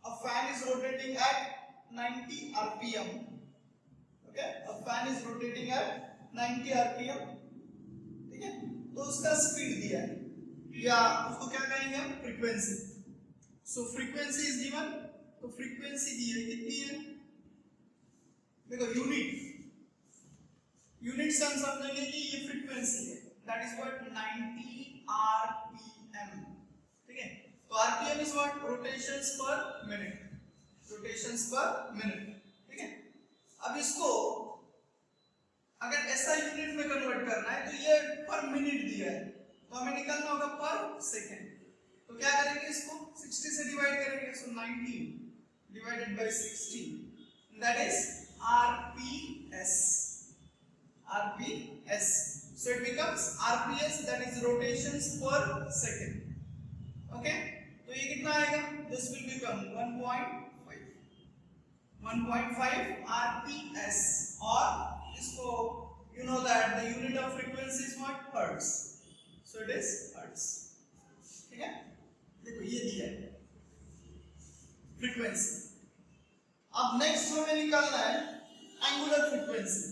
a fan is rotating at 90 rpm. Okay, a fan is rotating at 90 rpm. ठीक है, तो उसका speed दिया है या उसको क्या कहेंगे हम, frequency. So frequency is given, तो फ्रीक्वेंसी दी है कितनी है, देखो यूनिट से हम समझेंगे कि ये फ्रीक्वेंसी है, दैट इज व्हाट 90 rpm. ठीक है, तो rpm इज व्हाट, रोटेशंस पर मिनट, रोटेशंस पर मिनट. ठीक है, अब इसको अगर ऐसा यूनिट में कन्वर्ट करना है तो ये पर मिनट दिया है, तो हमें निकालना होगा पर सेकंड. तो क्या करेंगे, इसको 60 से डिवाइड करेंगे. सो 90 divided by 60, that is rps. rps. So it becomes rps, that is rotations per second. Okay, तो ये कितना आएगा, this will become 1.5 rps, और इसको you know that the unit of frequency is what, hertz. So it is hertz. ठीक है, देखो ये दिया है फ्रीक्वेंसी. अब नेक्स्ट हमें निकालना है एंगुलर फ्रीक्वेंसी.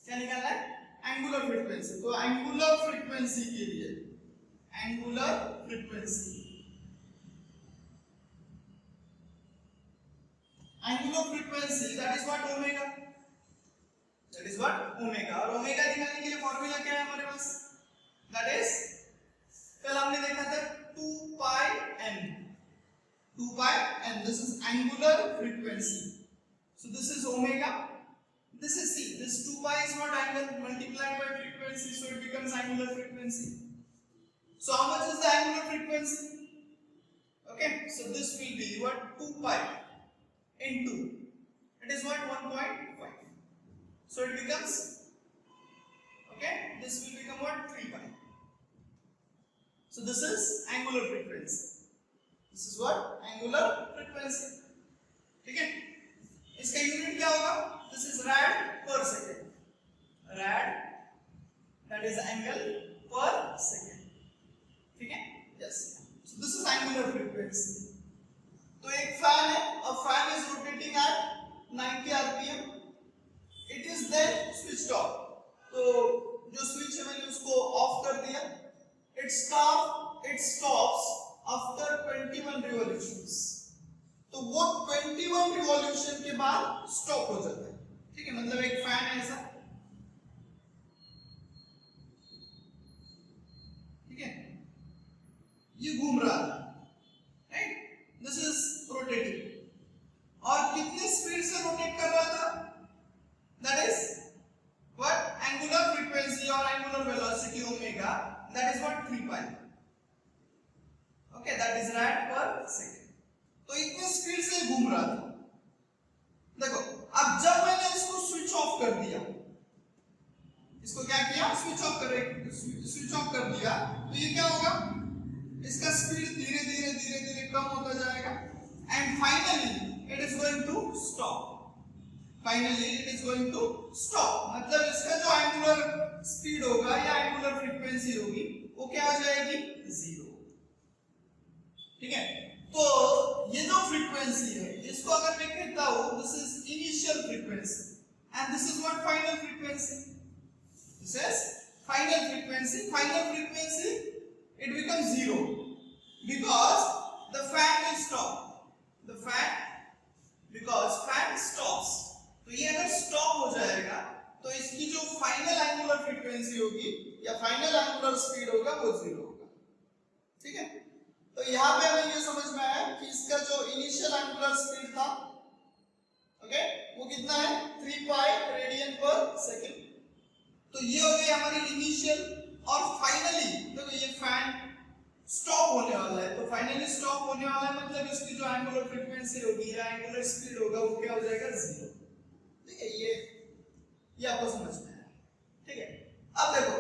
क्या निकालना है, एंगुलर फ्रीक्वेंसी. तो एंगुलर फ्रीक्वेंसी के लिए, angular frequency, angular frequency that is what, omega. That is what, omega. और ओमेगा निकालने के लिए फॉर्मूला क्या है हमारे पास, दैट इज, कल हमने देखा था 2 पाई n. 2 pi n, this is angular frequency. So this is omega, this is c, this 2 pi is what, angle multiplied by frequency, so it becomes angular frequency. So how much is the angular frequency? Okay, so this will be what, 2 pi into, it is what, 1.5. So it becomes, okay, this will become what, 3 pi. So this is angular frequency. This is what, angular frequency. ठीक है, इसका unit क्या होगा, this is rad per second. Rad, that is angle per second. ठीक है, yes. So this is angular frequency. तो एक fan है, a fan is rotating at 90 rpm. It is then switched off. तो जो स्विच है मैंने उसको ऑफ कर दिया. It stops after 21 revolutions. तो वो 21 रिवॉल्यूशन के बाद स्टॉप हो जाता है. ठीक है, मतलब एक फैन है ऐसा, ठीक है, ये घूम रहा था, राइट, दिस इज रोटेटिंग. और कितने स्पीड से रोटेट कर रहा था, that is what, angular frequency और angular velocity omega, that is what, 3 pi. Okay, that is rad per second. तो इतने स्पीड से घूम रहा था. देखो, अब जब मैंने इसको स्विच ऑफ कर दिया, इसको क्या किया, स्विच ऑफ कर दिया, तो ये क्या होगा, इसका स्पीड धीरे धीरे कम होता जाएगा, and finally it is going to stop. Finally it is going to stop, मतलब इसका जो एंगुलर स्पीड होगा या एंगुलर फ्रीक्वेंसी होगी, वो क्या हो जाएगी, 0. ठीक है, तो ये जो फ्रीक्वेंसी है, इसको अगर मैं कहता हूं, this is initial frequency and this is what, final frequency. This is final frequency. Final frequency it becomes 0 because the fan will stop. Because fan stops. तो ये अगर स्टॉप हो जाएगा तो इसकी जो फाइनल एंगुलर फ्रीक्वेंसी होगी या फाइनल एंगुलर स्पीड होगा वो 0 होगा. ठीक है, तो यहाँ पे हमें ये समझ में आया कि इसका जो इनिशियल एंगुलर स्पीड था, ओके, वो कितना है, 3 पाई रेडियन पर सेकंड. तो ये हो गई हमारी इनिशियल. और फाइनली देखो ये फैन स्टॉप होने वाला है, तो फाइनली स्टॉप होने वाला है, मतलब इसकी जो एंगुलर फ्रीक्वेंसी होगी या एंगुलर स्पीड होगा वो क्या हो जाएगा, 0. ठीक है, ये आपको समझ में आया. ठीक है, अब देखो,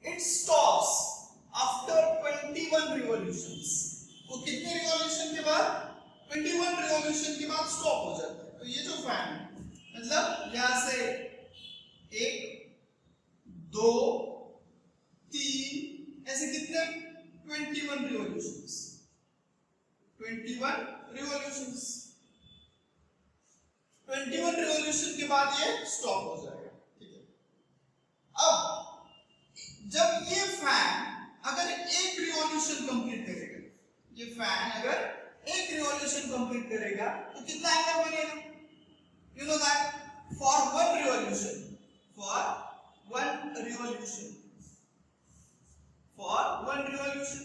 इट स्टॉप्स आफ्टर 21 रिवॉल्यूशंस. वो कितने रिवॉल्यूशन के बाद, 21 रिवॉल्यूशन के बाद स्टॉप हो जाता है. तो ये जो फैन मतलब यहां से 1 2 3 ऐसे कितने, 21 रिवॉल्यूशंस, 21 रिवॉल्यूशंस। 21 रिवॉल्यूशन के बाद ये स्टॉप हो जाएगा, ठीक है। अब जब ये फैन अगर एक रिवॉल्यूशन कंप्लीट करेगा, ये फैन अगर एक रिवॉल्यूशन कंप्लीट करेगा तो कितना एंगल बनेगा? You know that for one revolution, for one revolution,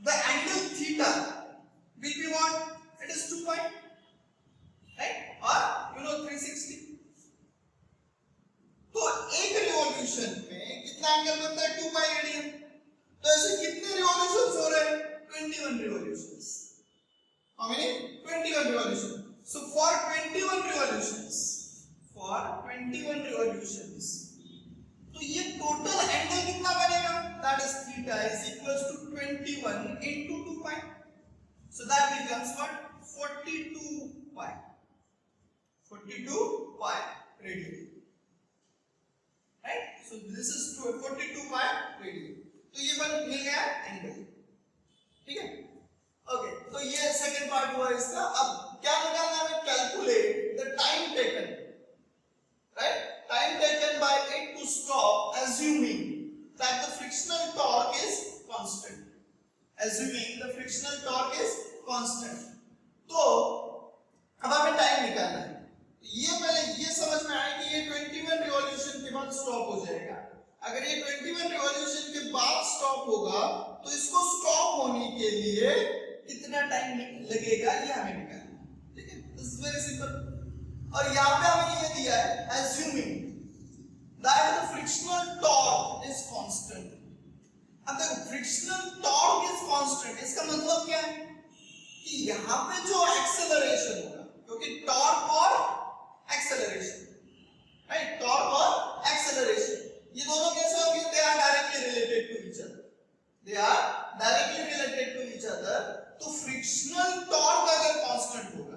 the angle theta will be what? It is 2 pi, right? Or you know 360. तो एक रिवॉल्यूशन में कितना एंगल बनता है? 2 pi रेडियन। तो ऐसे कितने रिवॉल्यूशंस हो रहे हैं? 21 revolutions. How many? 21 revolutions. So for 21 revolutions, तो ये टोटल एंगल कितना बनेगा? That is theta is equals to 21 into 2 pi. So that becomes what? 42 pi. 42 pi radian. Right? So this is 42 pi radian. तो ये मिल गया एंगल, ठीक है? Okay, तो ये सेकंड पार्ट हुआ इसका। अब क्या निकालना है? Calculate the time taken, right? Time taken by it to stop, assuming that the frictional torque is constant. Assuming the frictional torque is constant. तो अब हमें टाइम निकालना है। ये पहले ये समझ में आए कि ये 21 रिवॉल्यूशन के बाद स्टॉप हो जाएगा। अगर ये 21 रिवॉल्यूशन के बाद स्टॉप होगा तो इसको स्टॉप होने के लिए कितना टाइम लगेगा ये हमें निकालना है, ठीक है? This is very simple. और यहाँ पे हमें ये दिया है assuming that the frictional torque is constant. अब देखो frictional torque is constant, इसका मतलब क्या है? कि यहाँ पे जो एक्सेलरेशन होगा, क्योंकि टॉर्क और एक्सेलरेशन, राइट? टॉर्क और एक्सेलरेशन ये दोनों कैसे होंगे? They are directly related to each other. They are directly related to each other. तो फ्रिक्शनल टॉर्क अगर कांस्टेंट होगा,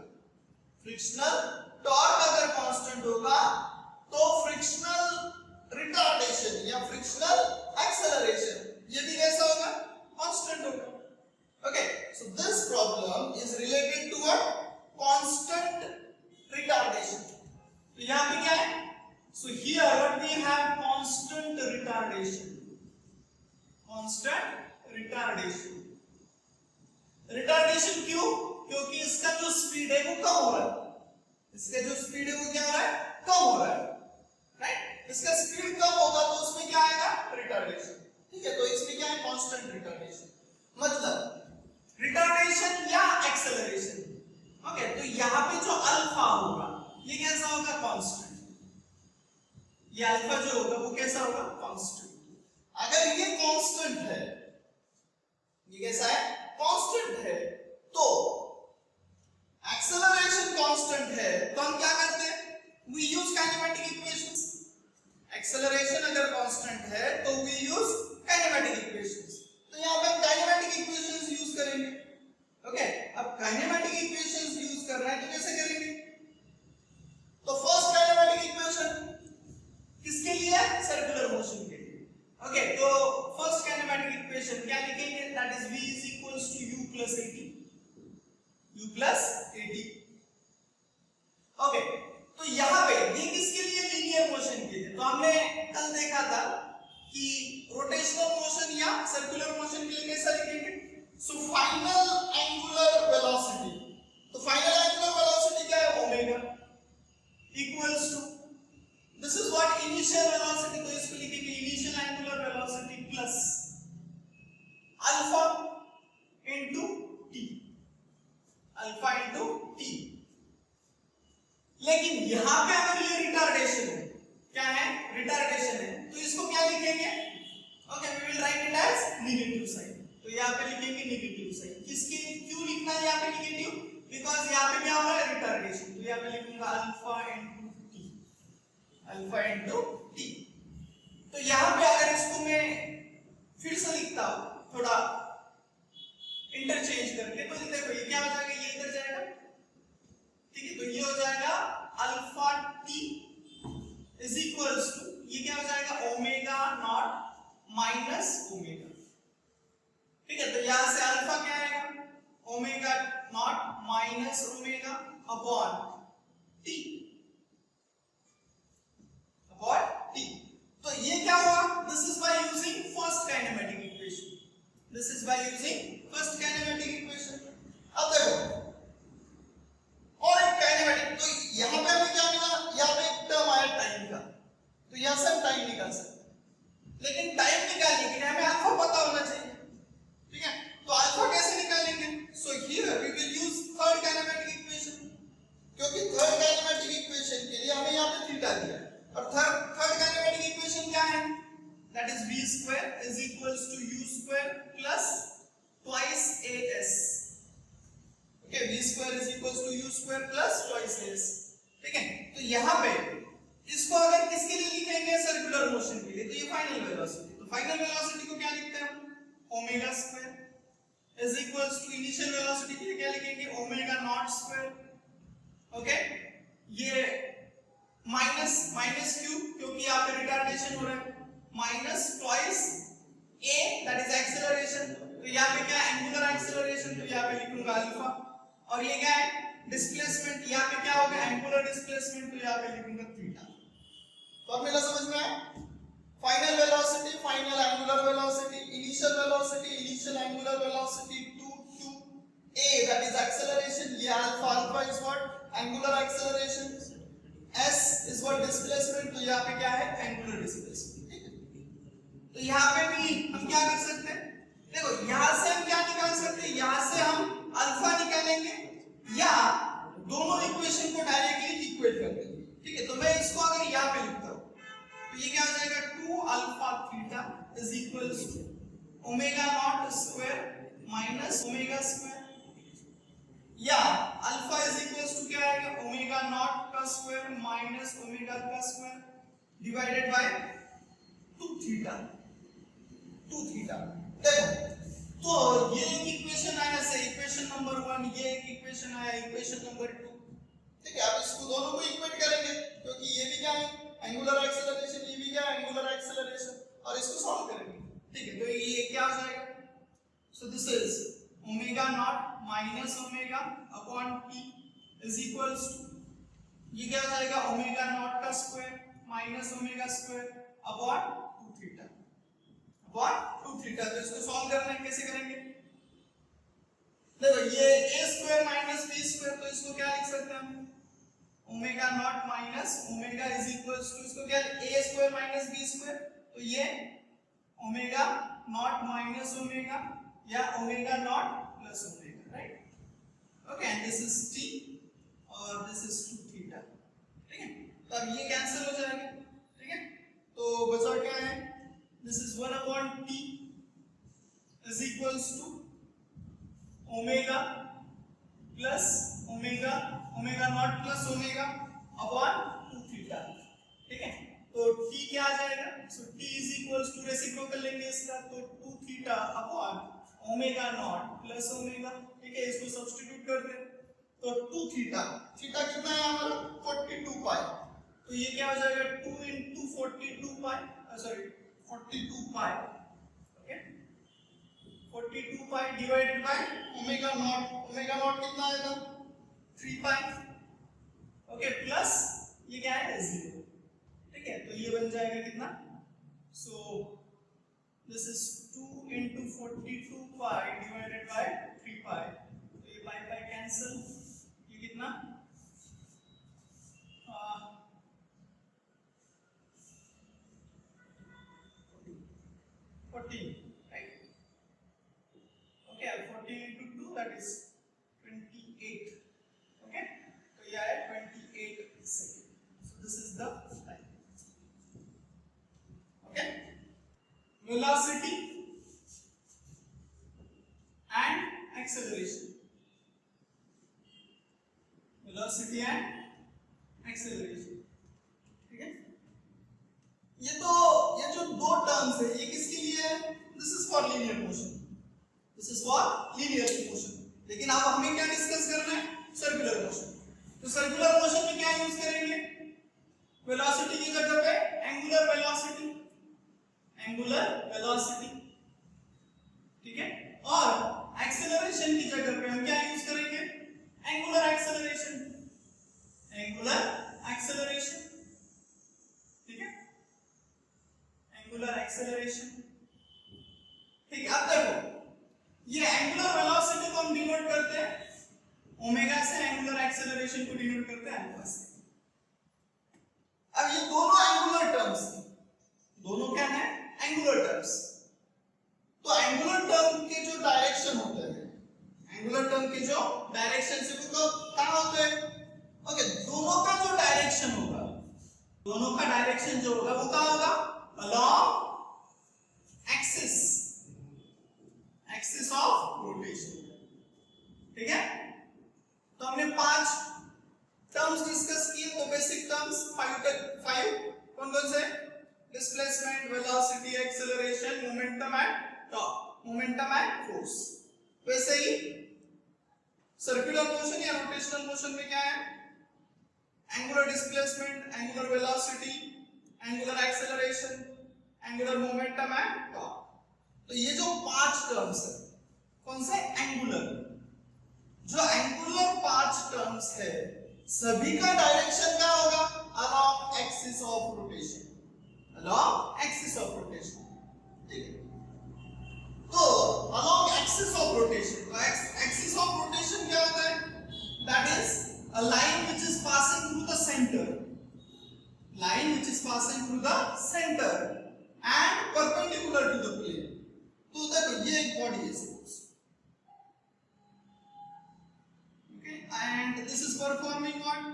फ्रिक्शनल टॉर्क अगर कांस्टेंट होगा तो फ्रिक्शनल रिटार्डेशन या फ्रिक्शनल एक्सेलरेशन ये भी कैसा होगा? कांस्टेंट होगा। Okay, so this problem is related to what? Constant retardation. तो यहां पे क्या है? So here what we have? Constant retardation. Constant retardation. Retardation क्यों? क्योंकि इसका जो स्पीड है वो कम हो रहा है। इसका जो स्पीड है वो क्या हो रहा है? कम हो रहा है, राइट? इसका स्पीड कम होगा तो उसमें क्या आएगा? रिटार्डेशन, ठीक है? तो इसमें क्या है? Constant retardation. मतलब रिटार्डेशन या एक्सेलरेशन। ओके, तो यहां पे जो अल्फा होगा ये कैसा होगा? कांस्टेंट। ये अल्फा जो होगा वो कैसा होगा? कांस्टेंट। अगर ये कांस्टेंट है, ये कैसा है? कांस्टेंट है, तो एक्सेलरेशन कांस्टेंट है तो हम क्या करते हैं? We use kinematic equations. Acceleration अगर कांस्टेंट है तो वी यूज काइनेमेटिक इक्वेशंस। तो यहां पे हम काइनेमेटिक इक्वेशंस यूज करेंगे। ओके, अब काइनेमेटिक इक्वेशंस यूज कर रहे हैं तो कैसे करेंगे? तो फर्स्ट काइनेमेटिक इक्वेशन किसके लिए? सर्कुलर मोशन के लिए। ओके, तो फर्स्ट काइनेमेटिक इक्वेशन क्या लिखेंगे? That is v is equals to u plus at. u plus at. Okay, तो यहां पे ये किसके लिए? लीनियर मोशन के लिए। तो हमने कल देखा था कि रोटेशनल मोशन या सर्कुलर मोशन के लिए कैसा लिखेंगे? So final angular velocity. तो फाइनल एंगुलर वेलोसिटी क्या है? Omega equals to, this is what? Initial velocity. तो इसको लिखेंगे initial angular velocity plus alpha into t, alpha into t. लेकिन यहां पे अगर ये रिटार्डेशन है, क्या है? रिटार्डेशन है, तो इसको क्या लिखेंगे? Okay, we will write it as negative sign. तो यहां पे लिखेंगे नेगेटिव साइन। किसके? क्यों लिखना है यहां पे नेगेटिव? बिकॉज़ यहां पे क्या हो रहा है? रिटार्डेशन। तो यहां पे लिखूंगा alpha into t, alpha into T. तो यहां पे अगर इसको मैं फिर से लिखता हूं थोड़ा इंटरचेंज करके, तो देखो ये क्या हो जाएगा? ये इधर जाएगा, ठीक है? तो ये हो जाएगा alpha t is equals to, ये क्या हो जाएगा? ओमेगा नॉट माइनस ओमेगा, ठीक है? तो यहां से अल्फा क्या आएगा? Minus omega upon T, upon T. तो ये क्या हुआ? This is by using first kinematic equation, this is by using first kinematic equation. अब देखो और एक काइनेमेटिक, तो यहां पे हमें क्या मिला? यहां पे एक टर्म आया टाइम का, तो यहां से हम टाइम निकाल सकते हैं, लेकिन टाइम निकालने के लिए हमें अल्फा पता होना चाहिए, ठीक है? तो अल्फा कैसे निकालेंगे? So here we will use third kinematic equation, क्योंकि थर्ड काइनेमेटिक इक्वेशन के लिए हमें यहां पे थीटा दिया है, और थर्ड काइनेमेटिक इक्वेशन क्या है? That is v square is equals to u square plus twice as। Okay, v square is equals to u square plus twice as, ठीक है? तो यहां पे इसको अगर किसके लिए लिखेंगे? सर्कुलर मोशन के लिए, तो ये फाइनल वेलोसिटी, तो फाइनल वेलोसिटी को क्या लिखते हैं हम? Omega square is equals to initial velocity के लिए क्या लिखेंगे? Omega not square. ओके, ये माइनस माइनस क्यू, क्योंकि यहाँ पे रिटार्डेशन हो रहा है, minus twice a that is acceleration, तो यहाँ पे क्या है? एंगुलर एक्सेलरेशन, तो यहाँ पे लिखूंगा अल्फा, और ये क्या है? डिस्प्लेसमेंट, यहाँ पे क्या होगा? एंगुलर डिस्प्लेसमेंट, तो यहाँ पे लिखूंगा थीटा। फॉर्मूला समझ में आया? Final velocity, final angular velocity, initial velocity, initial angular velocity to a that is acceleration, ये alpha, alpha is what? Angular acceleration, s is what? Displacement, तो यहाँ पे क्या है? एंगुलर डिस्प्लेसमेंट, ठीक है? तो यहाँ पे भी हम क्या कर सकते हैं? देखो यहाँ से हम क्या निकाल सकते हैं? यहाँ से हम अल्फा निकालेंगे या दोनों इक्वेशन को डायरेक्टली इक्वेट कर देंगे, ठीक है? तो मैं इसको अगर यहाँ पे लिखता हूँ तो ये क्या हो जाएगा? 2 alpha theta is equals to omega not square minus omega square, या अल्फा इज इक्वल्स टू क्या आएगा? ओमेगा नॉट का स्क्वायर माइनस ओमेगा का square divided by 2 theta, 2 theta. देखो तो ये एक इक्वेशन आया से इक्वेशन नंबर 1, ये एक इक्वेशन आया इक्वेशन नंबर 2, ठीक है? आप इसको दोनों को इक्वेट करेंगे, क्योंकि ये भी क्या है? एंगुलर एक्सेलरेशन, ये भी क्या है? एंगुलर एक्सेलरेशन, और इसको सॉल्व करेंगे, ठीक है? तो ये क्या हो जाएगा? So this is omega not minus omega upon t is equals to, ये क्या हो जाएगा? ओमेगा नॉट का square minus omega square upon 2 theta, upon 2 theta. तो इसको सॉल्व करना है, कैसे करेंगे? देखो ये a square minus b square, तो इसको क्या लिख सकते हैं हम? Omega not minus omega is equals to, इसको क्या? a square minus b square, तो ये ओमेगा नॉट माइनस ओमेगा या omega not plus omega, right? Okay, and this is t और दिस इज 2 थीटा, ठीक है? तो अब ये कैंसिल हो जाएगा, ठीक है? तो बचा क्या है? This is 1 upon t is equals to omega plus omega, omega not plus omega upon 2 theta, ठीक है? तो t क्या आ जाएगा? So t is equals to, reciprocal लेंगे इसका, तो 2 theta upon omega not plus omega, ठीक है? इसको सब्स्टिट्यूट कर दे, तो 2 थीटा, थीटा कितना है हमारा? 42 पाई, तो ये क्या हो जाएगा? 2 into 42 pi, sorry 42 pi, okay? 42 pi divided by omega naught, omega naught कितना आएगा? 3 पाई, ओके? प्लस ये क्या है? 0, ठीक है? तो ये बन जाएगा कितना? सो this is 2 into 42 pi divided by 3 पाई, तो ये पाई पाई कैंसिल, ये कितना? 14, right? Okay, 14 into 2 that is 28, okay? So ये आया 28 second. So this is the time, okay? Velocity and acceleration, velocity and acceleration, ठीक है? ये जो दो टर्म्स है ये किसके लिए है? This is for linear motion, this is for linear motion. लेकिन अब हमें क्या डिस्कस करना है? Circular motion. तो सर्कुलर मोशन में क्या यूज करेंगे? वेलोसिटी की जगह पे एंगुलर वेलोसिटी, एंगुलर वेलोसिटी, ठीक है? और एक्सेलरेशन की जगह पे हम क्या यूज करेंगे? एंगुलर एक्सेलरेशन, एंगुलर एक्सेलरेशन, ठीक है, एंगुलर एक्सेलरेशन, ठीक है। अब देखो ये एंगुलर वेलोसिटी को हम डिनोट करते हैं ओमेगा से, एंगुलर एक्सेलरेशन को डिनोट करते हैं अल्फा से। अब ये दोनों एंगुलर टर्म्स, दोनों क्या है, एंगुलर टर्म्स। तो एंगुलर टर्म के जो डायरेक्शन होते हैं, एंगुलर टर्म के जो डायरेक्शन से वो कहां होते हैं, ओके, दोनों का जो डायरेक्शन होगा, दोनों का डायरेक्शन जो होगा वो कहां होगा, along axis, axis of rotation, ठीक है। तो हमने 5 टर्म्स डिस्कस किए, तो बेसिक टर्म्स 5 कौन कौन से, displacement, velocity, acceleration, momentum and torque, momentum and force. वैसे ही सर्कुलर मोशन या रोटेशनल मोशन में क्या है, angular displacement, angular velocity, angular acceleration, angular momentum and torque. तो ये जो 5 टर्म्स है, कौन से, एंगुलर, जो एंगुलर 5 टर्म्स है सभी का डायरेक्शन क्या होगा, along axis of rotation, along axis of rotation, ठीक है। तो अलोंग एक्सिस ऑफ रोटेशन, तो एक्सिस ऑफ रोटेशन क्या होता है, that is a line which is passing through the center, line which is passing through the center and perpendicular to the plane। तो देखो ये एक बॉडी है suppose, okay, and this is performing what,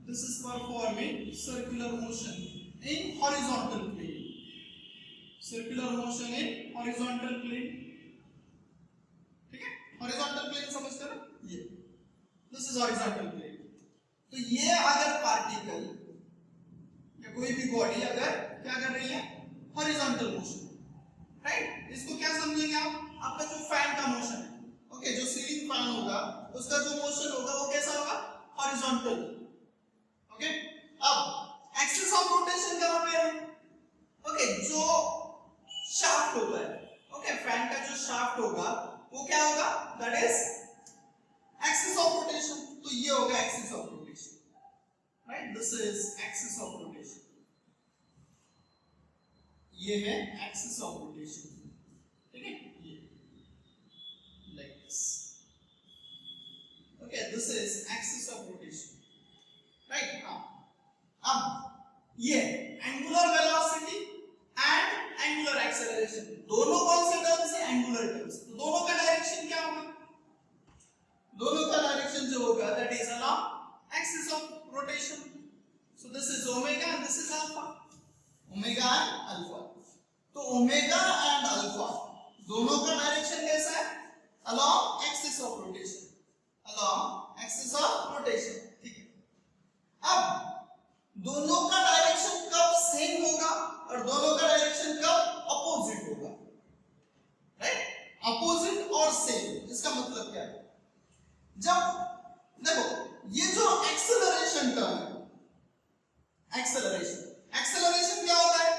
this is performing circular motion in horizontal plane, circular motion in horizontal plane, ठीक है, horizontal plane समझते हो, ये दिस इज हॉरिजॉन्टल प्लेन। तो ये अगर पार्टिकल या कोई भी बॉडी अगर क्या कर रही है, हॉरिजॉन्टल मोशन, राइट, इसको क्या समझेंगे आप, आपका जो फैन का मोशन है, ओके, जो सीलिंग फैन होगा उसका जो मोशन होगा वो कैसा होगा, हॉरिजॉन्टल, ओके। अब एक्सिस ऑफ रोटेशन कहां पे है, ओके, जो शाफ्ट होगा, ओके, फैन का जो शाफ्ट होगा वो क्या होगा, that is axis of rotation. तो ये होगा axis of rotation, right, this is axis of rotation, ये है एक्सिस ऑफ रोटेशन, ठीक है, ये like this, okay, this is axis of rotation, right. अब ये angular velocity and angular acceleration दोनों कौन से टर्म्स है, एंगुलर टर्म्स। तो दोनों का डायरेक्शन क्या होगा, दोनों का डायरेक्शन जो होगा that is along axis of rotation. So this is omega and this is alpha, omega and alpha. तो ओमेगा एंड अल्फा दोनों का डायरेक्शन कैसा है, along axis of rotation, along axis of rotation, ठीक है। अब दोनों का डायरेक्शन कब सेम होगा और दोनों का डायरेक्शन कब अपोजिट होगा, राइट, अपोजिट और सेम, इसका मतलब क्या है, जब देखो ये जो एक्सेलरेशन टर्म है, एक्सेलरेशन, एक्सेलरेशन क्या होता है,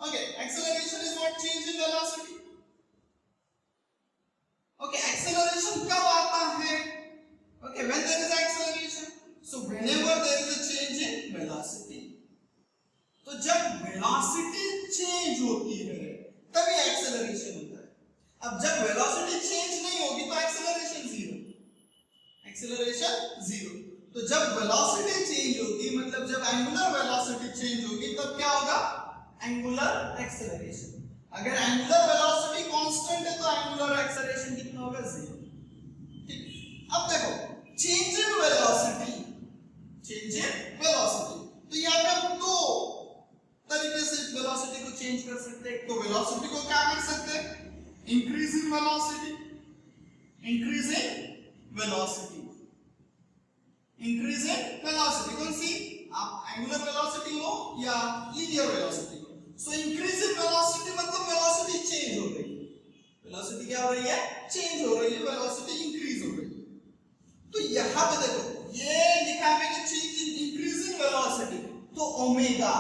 okay, acceleration is what, change in velocity, okay, acceleration कब आता है, okay, when there is acceleration, so whenever there is a change in velocity. तो जब वेलोसिटी चेंज होती है तभी एक्सेलरेशन होता है। अब जब वेलोसिटी चेंज नहीं होगी तो एक्सेलरेशन जीरो, एक्सेलरेशन जीरो। तो जब वेलोसिटी चेंज होगी, मतलब जब एंगुलर वेलोसिटी चेंज होगी तब क्या होगा, एंगुलर एक्सेलरेशन। अगर एंगुलर वेलोसिटी कांस्टेंट है तो एंगुलर एक्सेलरेशन कितना होगा, जीरो, ठीक। अब देखो change in velocity, change in velocity, तो यहां पे हम दो तरीके से वेलोसिटी को चेंज कर सकते हैं। तो वेलोसिटी को क्या कर सकते हैं, increase in velocity, increase in velocity, increase in velocity, कौन सी, आप एंगुलर वेलोसिटी लो या linear velocity low. So increase in velocity मतलब वेलोसिटी चेंज हो रही है, वेलोसिटी क्या हो रही है, चेंज हो रही है, वेलोसिटी इंक्रीज हो रही है। तो यहां पे देखो ये लिखा है कि change in increase in velocity, तो ओमेगा,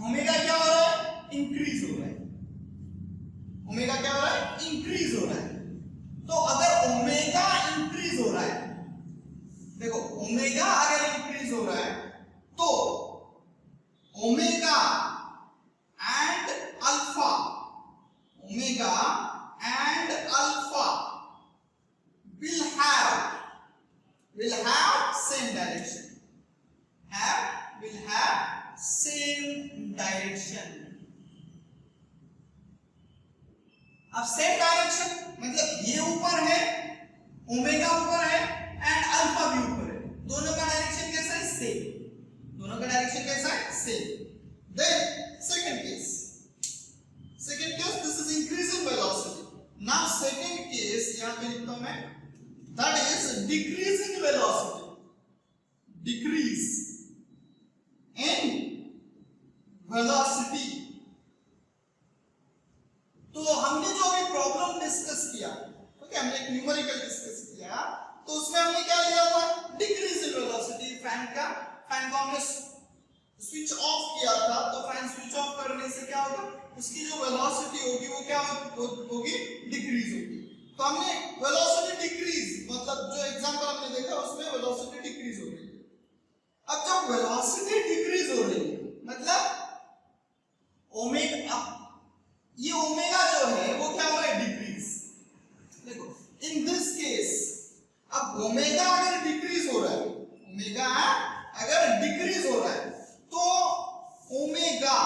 ओमेगा क्या हो रहा है, इंक्रीज हो रहा है, ओमेगा क्या हो रहा है, इंक्रीज हो रहा है। तो अगर ओमेगा इंक्रीज हो रहा है, देखो ओमेगा अगर इंक्रीज हो रहा है तो omega and alpha, omega and alpha will have same direction, will have same direction. अब सेम डायरेक्शन मतलब ये ऊपर है, ओमेगा ऊपर है एंड अल्फा भी ऊपर है, दोनों का डायरेक्शन कैसा है? सेम, दोनों का डायरेक्शन कैसा है? Same. Then second case, this is increase in velocity. Now second case यहां पे लिखता हूं मैं, that is decrease in velocity, decrease in velocity. तो हमने जो अभी प्रॉब्लम डिस्कस किया, ओके, हमने एक न्यूमेरिकल डिस्कस किया, तो उसमें हमने क्या लिया था? Decrease in velocity. फैन को हमने स्विच ऑफ किया था, तो फैन स्विच ऑफ करने से क्या होगा? उसकी जो वेलोसिटी होगी वो क्या होगी? डिक्रीज होगी. तो हमने वेलोसिटी डिक्रीज मतलब जो एग्जांपल हमने देखा उसमें वेलोसिटी डिक्रीज हो रही है. अब जब वेलोसिटी डिक्रीज हो रही है मतलब ओमेगा, ये ओमेगा जो है वो क्या हो रहा है? डिक्रीज. देखो इन दिस केस अब ओमेगा अगर डिक्रीज हो रहा है, ओमेगा अगर डिक्रीज हो रहा है तो omega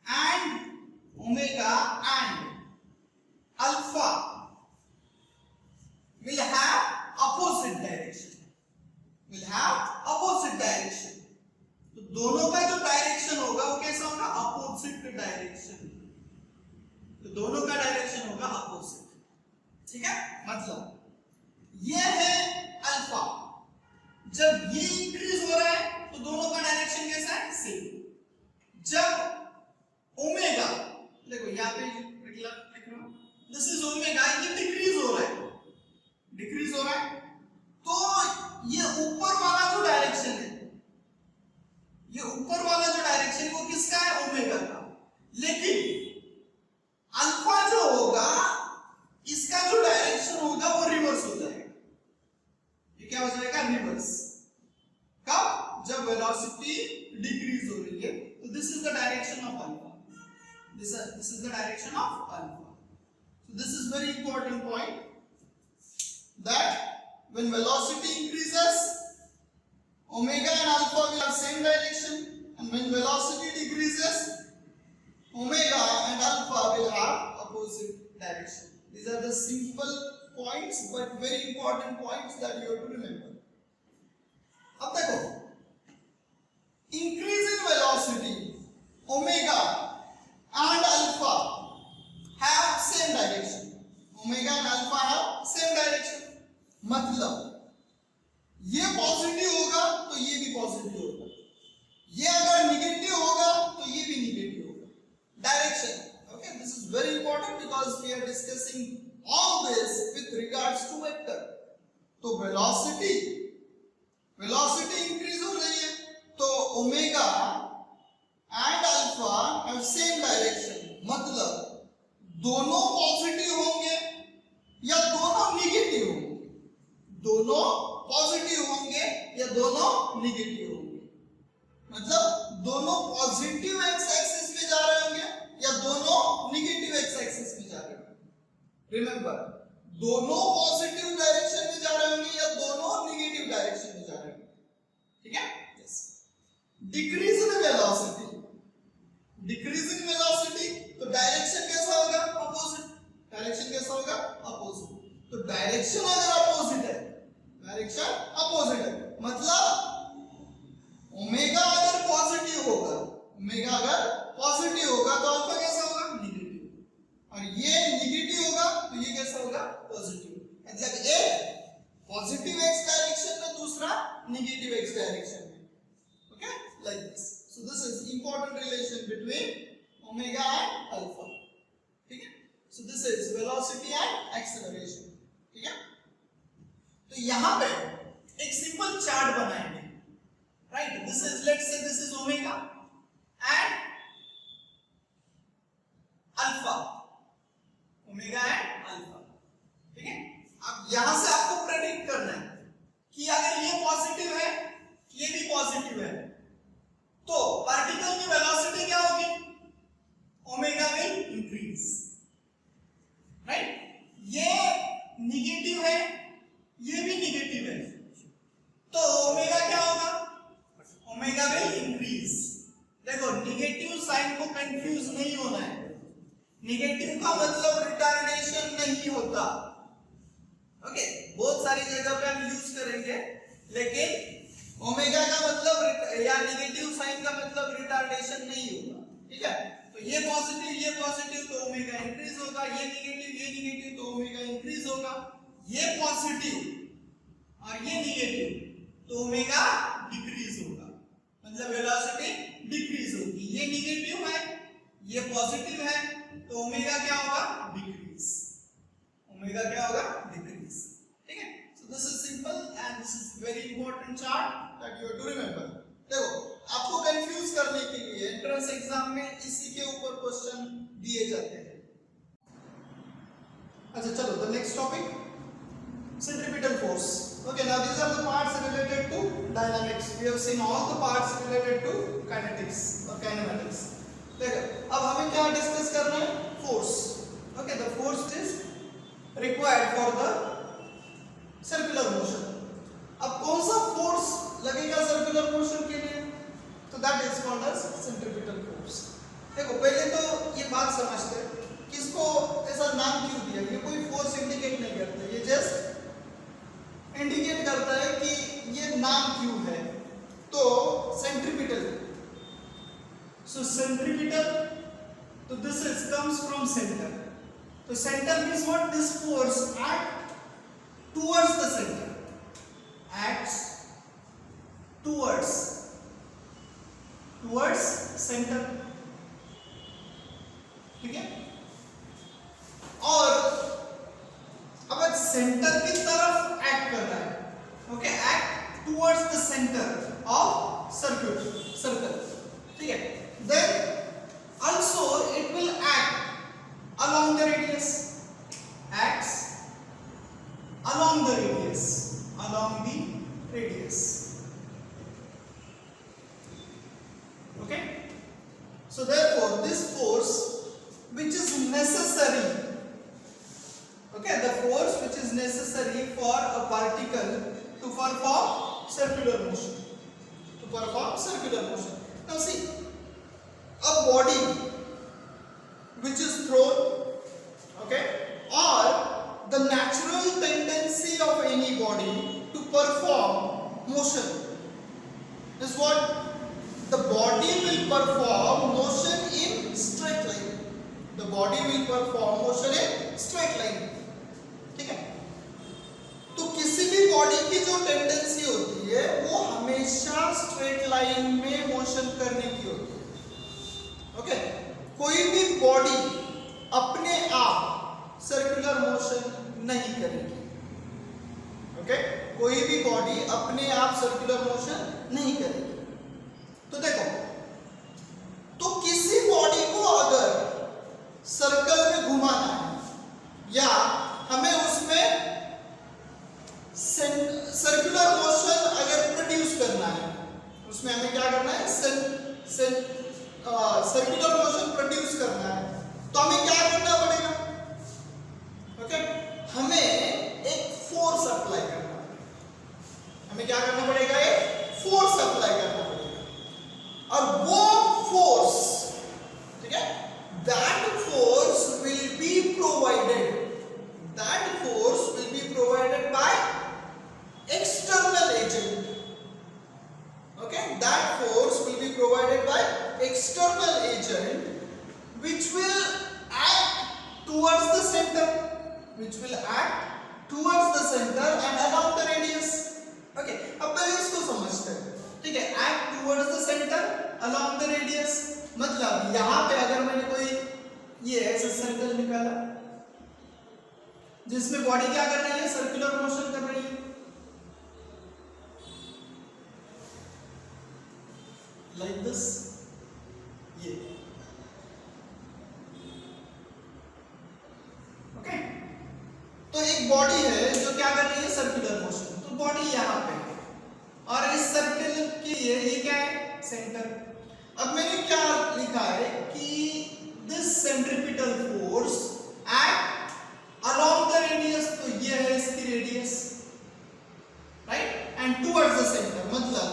and alpha will have opposite direction. तो दोनों का जो डायरेक्शन होगा वो कैसा होगा? Opposite direction. तो दोनों का डायरेक्शन होगा अपोजिट. ठीक है, मतलब ये है अल्फा, जब ये इंक्रीज हो रहा है तो दोनों का डायरेक्शन कैसा है? सेम. जब ओमेगा, देखो यहां पे लिख रहा हूं, दिस इज ओमेगा, ये डिक्रीज हो रहा है, तो ये ऊपर वाला जो डायरेक्शन है, वो किसका है? ओमेगा का. लेकिन अल्फा जो होगा इसका जो डायरेक्शन होगा वो रिवर्स हो जाएगा. ये क्या हो जाएगा? रिवर्स. कब? जब वेलोसिटी डिक्रीज हो रही है. तो this is the direction of alpha, this is the direction of alpha. So this is very important point, that when velocity increases, omega and alpha will have same direction, and when velocity decreases, omega and alpha will have opposite direction. These are the simple points but very important points that you have to remember. अब देखो, increase in velocity, omega and alpha have same direction. Omega and alpha have same direction. मतलब ये positive होगा तो ये भी positive होगा, ये अगर निगेटिव होगा तो ये भी निगेटिव होगा. Direction, okay, this is very important because we are discussing all this with regards to vector. तो velocity increase हो रही है तो omega and alpha have same direction. मतलब दोनों पॉजिटिव होंगे या दोनों निगेटिव होंगे, दोनों पॉजिटिव होंगे या दोनों निगेटिव होंगे. मतलब दोनों पॉजिटिव एक्स एक्सिस में जा रहे होंगे या दोनों निगेटिव एक्स एक्सिस में जा रहे होंगे. रिमेंबर, दोनों पॉजिटिव डायरेक्शन में जा रहे होंगे या दोनों निगेटिव डायरेक्शन में जा रहे होंगे. ठीक है? यस. डिक्रीज इन वेलोसिटी, तो डायरेक्शन कैसा होगा? अपोजिट. डायरेक्शन कैसा होगा? अपोजिट. तो डायरेक्शन अगर अपोजिट है, मतलब ओमेगा अगर पॉजिटिव होगा तो अल्फा कैसा होगा? निगेटिव. और ये निगेटिव होगा तो ये कैसा होगा? पॉजिटिव. मतलब एक पॉजिटिव एक्स डायरेक्शन में, दूसरा निगेटिव एक्स डायरेक्शन में. Okay, like this. So this is important relation between omega and alpha. ठीक है? So this is velocity and acceleration. ठीक है? तो यहां पे एक सिंपल चार्ट बनाएंगे. Right, this is, let's say this is omega and alpha, omega and alpha. ठीक है? निगेटिव साइन को कंफ्यूज नहीं होना है। निगेटिव का मतलब रिटार्डेशन नहीं होता। ओके, बहुत सारी जगह पे हम यूज करेंगे, लेकिन ओमेगा का मतलब या निगेटिव साइन का मतलब रिटार्डेशन नहीं होगा। ठीक है, तो ये पॉजिटिव तो ओमेगा इंक्रीज होगा, ये निगेटिव तो ओमेगा इंक्रीज होगा, ये पॉजिटिव और ये निगेटिव तो ओमेगा डिक्रीज होगा, मतलब वेलोसिटी डिक्रीज होगी। ये निगेटिव है, ये पॉजिटिव है, तो ओमेगा क्या होगा? डिक्रीज। ओमेगा क्या होगा? डिक्रीज। ठीक है, so this is simple and this is very important chart that you have to remember. देखो, आपको कंफ्यूज करने के लिए एंट्रेंस एग्जाम में इसी के ऊपर क्वेश्चन दिए जाते हैं। अच्छा, चलो the next topic, centripetal force. Okay, now these are the parts related to dynamics. We have seen all the parts related to kinetics or kinematics. देखो, अब हमें क्या डिस्कस करना है? Force. Okay, the force is required for the circular motion. अब कौन सा force लगेगा सर्कुलर मोशन के लिए? तो that is called as centripetal force. देखो, पहले तो ये बात समझते हैं कि इसको ऐसा नाम क्यों दिया? ये कोई फोर्स इंडिकेट नहीं करता, ये जस्ट इंडिकेट करता है कि ये नाम क्यों है। तो सेंट्रीपिटल, सो सेंट्रीपिटल, तो this is comes from centre. तो centre means what? This force act towards the centre, acts towards centre. ठीक है, और अब सेंटर की तरफ एक्ट कर रहा है। Okay, act towards the centre of circle. ठीक है, then also it will act along the radius, acts along the radius. Okay, so therefore this force which is necessary, okay, the force which is necessary for a particle to perform circular motion, now see, a body which is thrown, okay, or the natural tendency of any body to perform motion is what? The body will perform motion in straight line. The body will perform motion in straight line. ठीक है, तो किसी भी body की जो tendency होती है वो हमेशा स्ट्रेट लाइन में मोशन करने की होती है। ओके, कोई भी बॉडी अपने आप सर्कुलर मोशन नहीं करेगी। ओके, कोई भी बॉडी अपने आप सर्कुलर मोशन नहीं करेगी। तो देखो, तो किसी बॉडी को अगर सर्कल में घुमाना है या हमें उसमें सर्कुलर मोशन अगर प्रोड्यूस करना है, उसमें हमें क्या करना है? सर्कुलर मोशन प्रोड्यूस करना है, तो हमें क्या करना पड़ेगा? ओके, हमें एक फोर्स अप्लाई करना पड़ेगा। हमें क्या करना पड़ेगा? एक फोर्स अप्लाई करना पड़ेगा, और वो फोर्स, ठीक है, that force will be provided by external agent. Okay, that force will be provided by external agent which will act towards the center, and along the radius. Okay, अब पहले इसको समझते हैं। ठीक है, act towards the center along the radius, मतलब यहाँ पे अगर मैंने कोई ये ऐसा सर्कल निकाला जिसमें बॉडी क्या कर रही है? सर्कुलर मोशन कर रही है। लाइक दिस, ये ओके, तो एक बॉडी है जो क्या कर रही है? Circular motion. तो बॉडी यहाँ पे है और इस सर्कल के लिए ये क्या है? सेंटर। अब मैंने क्या लिखा है कि this centripetal force act along the radius, तो ये है इसकी radius, right, and towards the centre, मतलब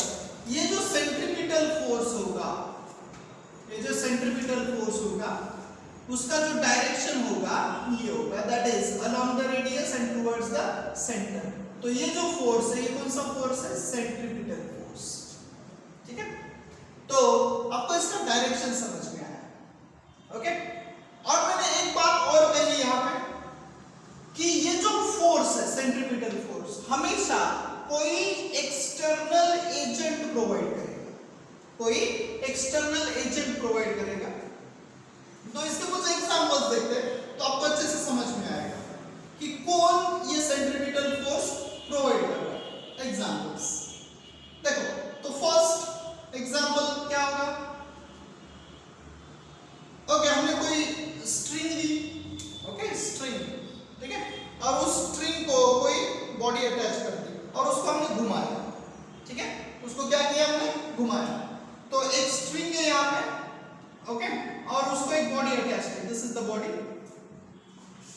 ये जो सेंट्रीपिटल फोर्स होगा, सेंट्रीपिटल फोर्स होगा उसका जो डायरेक्शन होगा ये होगा, that is along the radius and towards the centre. तो ये जो फोर्स है ये कौन सा फोर्स है? Centripetal force. ठीक है, तो आपको इसका डायरेक्शन समझ में आया। ओके, और मैंने एक बात और कही यहां पे कि ये जो फोर्स है सेंट्रीपिटल फोर्स हमेशा कोई एक्सटर्नल एजेंट प्रोवाइड करेगा, कोई एक्सटर्नल एजेंट प्रोवाइड करेगा। तो इसके कुछ एग्जांपल्स देखते हैं तो आपको अच्छे से समझ में आएगा कि कौन ये सेंट्रीपिटल फोर्स प्रोवाइड कर रहा है। एग्जांपल्स देखो, तो फर्स्ट एग्जांपल क्या होगा? ओके, हमने कोई स्ट्रिंग ली, ओके स्ट्रिंग, ठीक है, और उस स्ट्रिंग को कोई बॉडी अटैच कर दी और उसको हमने घुमाया। ठीक है, उसको क्या किया हमने? घुमाया। तो एक स्ट्रिंग है यहाँ पे, ओके, और उसको एक बॉडी अटैच की, दिस इज द बॉडी।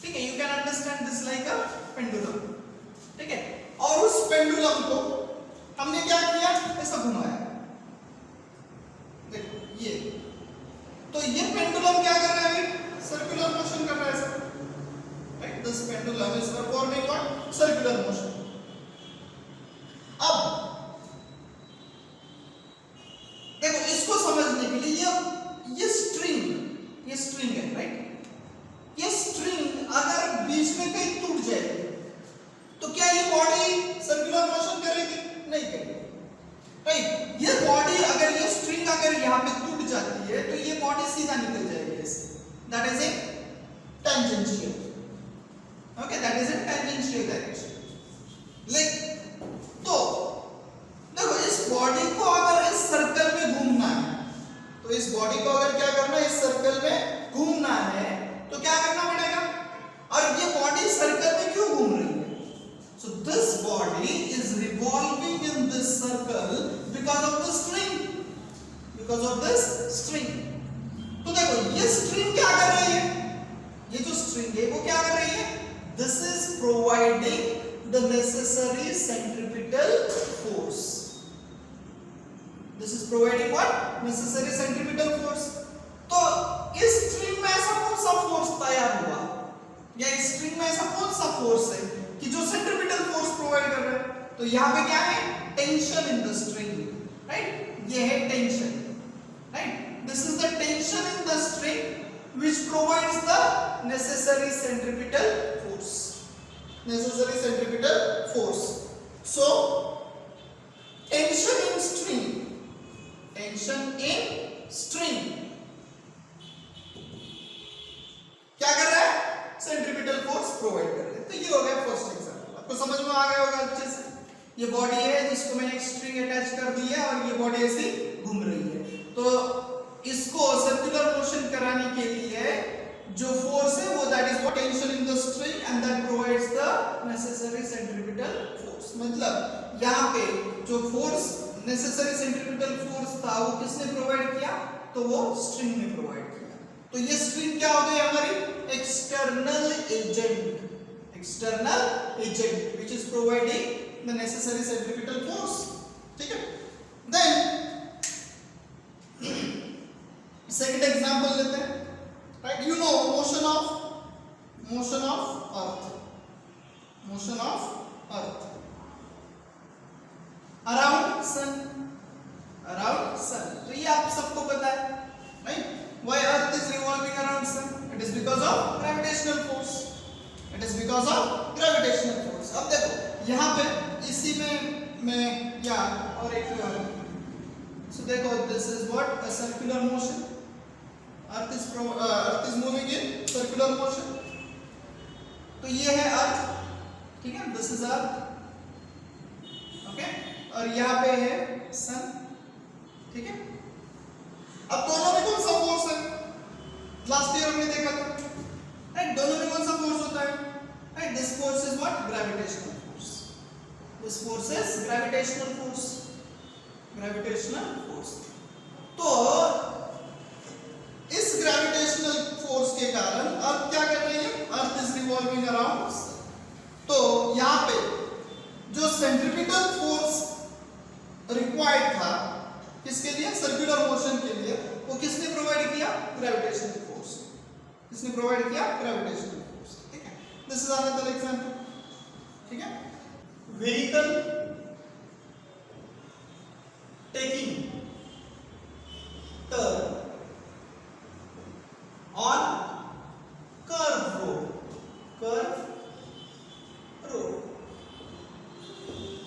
ठीक है, you can understand this like a pendulum. ठीक है, और उस पेंडुलम को हमने क्या किया? ऐसा घुमाया। देखो ये, तो ये पेंडुलम क्या कर रहा है? सर्कुलर मोशन कर रहा है sir, right? This pendulum is performing what? Circular motion. अब देखो, इसको समझने के लिए ये स्ट्रिंग है, राइट? ये स्ट्रिंग अगर बीच में कहीं टूट जाएगी तो क्या ये बॉडी सर्कुलर मोशन करेगी? नहीं करेगी, राइट? ये बॉडी अगर ये स्ट्रिंग अगर यहाँ पे टूट जाती है तो ये बॉडी सीधा निकल जाएगी ऐसे, that is a tangential. Okay, that is a tangential direction. Like, तो देखो इस बॉडी को अगर इस सर्कल में घूमना है तो इस बॉडी को अगर क्या करना है? इस सर्कल में घूमना है तो क्या करना पड़ेगा? और ये बॉडी सर्कल में क्यों घूम रही है? So this body is revolving in this circle because of the string, because of this string. तो देखो ये स्ट्रिंग क्या कर रही है? ये जो स्ट्रिंग है वो क्या कर रही है? This is providing the necessary centripetal force. This is providing what? Necessary centripetal force. तो इस स्ट्रिंग में ऐसा कौन सा फोर्स तैयार हुआ, या इस स्ट्रिंग में ऐसा कौन सा फोर्स है कि जो सेंट्रीपिटल फोर्स प्रोवाइड कर रहा है? तो यहाँ पे क्या है? Tension in the string, right? ये है tension, right? This is the tension in the string which provides the necessary centripetal force. Necessary centripetal force. So tension in string, tension in string क्या कर रहा है? सेंट्रीपिटल फोर्स प्रोवाइड कर रहा है। तो ये हो गया फर्स्ट एग्जांपल, आपको समझ में आ गया होगा अच्छे से। ये बॉडी है जिसको मैंने एक स्ट्रिंग अटैच कर दी है और ये बॉडी ऐसे घूम रही है। तो इसको सर्कुलर मोशन कराने के लिए जो फोर्स है वो that is what? Tension in the string and that provides the necessary centripetal force. मतलब यहाँ पे जो फोर्स नेसेसरी सेंट्रीपिटल फोर्स था वो किसने प्रोवाइड किया? तो वो स्ट्रिंग ने प्रोवाइड किया। तो ये स्ट्रिंग क्या हो गई हमारी? External agent, external agent which is providing the necessary centripetal force. ठीक है, देन सेकंड एग्जांपल लेते हैं, right? You know motion of earth around sun. तो ये आप सबको पता है, right? Why earth is revolving around sun? It is because of gravitational force, it is because of gravitational force. अब देखो यहाँ पे इसी में मैं क्या और एक सो देखो, this is what? A circular motion. Earth is moving in circular motion. तो ये है अर्थ, ठीक है, दिस इज अर्थ, ओके, और यहाँ पे है सन। ठीक है, अब दोनों में कौन सा फोर्स है? लास्ट ईयर हमने देखा था, राइट? दोनों में कौन सा फोर्स होता है? Right, this force is what? Gravitational force. This force is gravitational force, gravitational force. तो इस ग्रेविटेशनल फोर्स के कारण अर्थ क्या कर रही है? Earth is revolving around sun. तो यहाँ पे जो सेंट्रीपिटल फोर्स रिक्वायर्ड था किसके लिए? सर्कुलर मोशन के लिए, वो वो किसने प्रोवाइड किया? Gravitational force. किसने प्रोवाइड किया? Gravitational force. ठीक है, दिस इज अनदर एग्जांपल। ठीक है, vehicle taking turn on curve road, curve road.